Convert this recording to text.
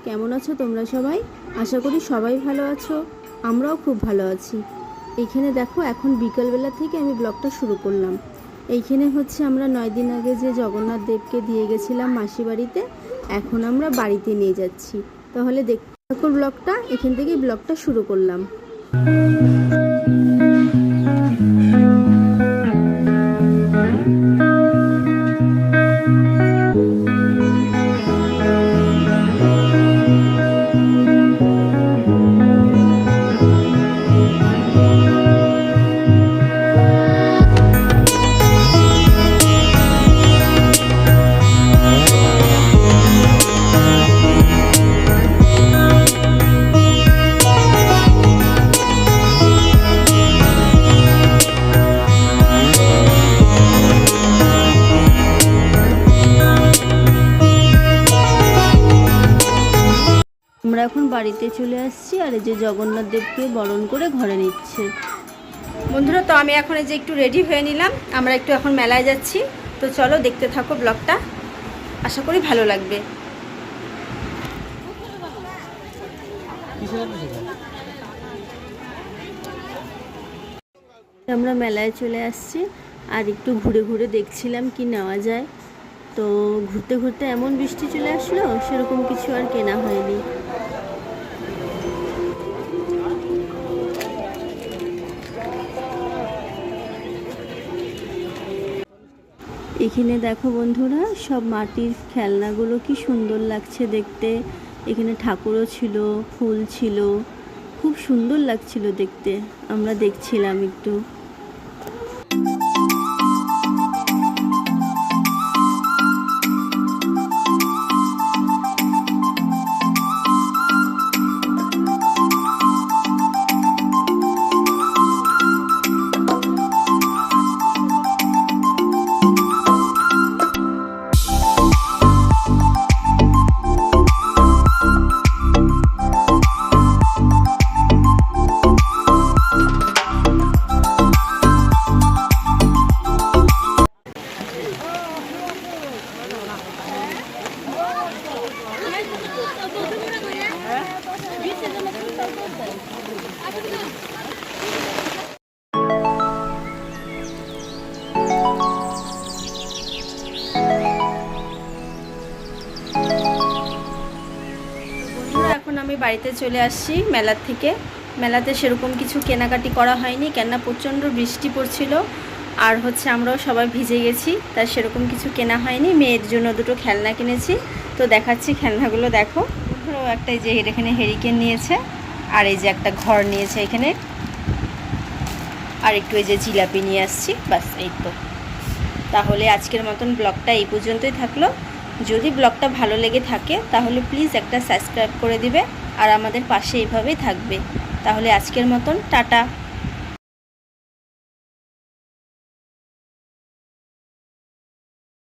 কেমন আছো তোমরা সবাই? আশা করি সবাই ভালো আছো, আমরাও খুব ভালো আছি। এইখানে দেখো এখন বিকালবেলা থেকে আমি ব্লগটা শুরু করলাম। এইখানে হচ্ছে আমরা 9 দিন আগে যে জগন্নাথ দেবকে দিয়ে গেছিলাম মাসি বাড়িতে, এখন আমরা বাড়িতে নিয়ে যাচ্ছি। তাহলে দেখতে থাকো ব্লগটা, এখান থেকেই ব্লগটা শুরু করলাম। আমরা এখন বাড়িতে চলে আসছি, আর এই যে জগন্নাথ দেবকে বরণ করে ঘরে নিচ্ছে। বন্ধুরা, তো আমি এখন এই যে একটু রেডি হয়ে নিলাম, আমরা একটু এখন মেলায় যাচ্ছি। তো চলো দেখতে থাকো ব্লগটা, আশা করি ভালো লাগবে। আমরা মেলায় চলে আসছি, আর একটু ঘুরে ঘুরে দেখছিলাম কি নেওয়া যায়। তো ঘুরতে ঘুরতে এমন বৃষ্টি চলে আসলো, সেরকম কিছু আর কেনা হয়নি। এখানে দেখো বন্ধুরা, সব মাটির খেলনাগুলো কি সুন্দর লাগছে দেখতে। এখানে ঠাকুরও ছিল, ফুল ছিল, খুব সুন্দর লাগছিল দেখতে। আমরা দেখছিলাম একটু। এখন আমি বাড়িতে চলে আসছি মেলার থেকে। মেলাতে সেরকম কিছু কেনাকাটি করা হয়নি, কেননা প্রচণ্ড বৃষ্টি পড়ছিল, আর হচ্ছে আমরাও সবাই ভিজে গেছি, তাই সেরকম কিছু কেনা হয়নি। মেয়ের জন্য দুটো খেলনা কিনেছি, তো দেখাচ্ছি খেলনাগুলো দেখো। ধরো একটা এই যে এখানে হেরিকেন নিয়েছে, আর এই যে একটা ঘর নিয়েছে এখানে, আর একটু এই যে জিলাপি নিয়ে আসছি, বাস এই তো। তাহলে আজকের মতন ব্লগটা এই পর্যন্তই থাকলো। যদি ব্লগটা ভালো লেগে থাকে তাহলে প্লিজ একটা সাবস্ক্রাইব করে দিবে, আর আমাদের পাশে এইভাবেই থাকবে। তাহলে আজকের মতন টাটা।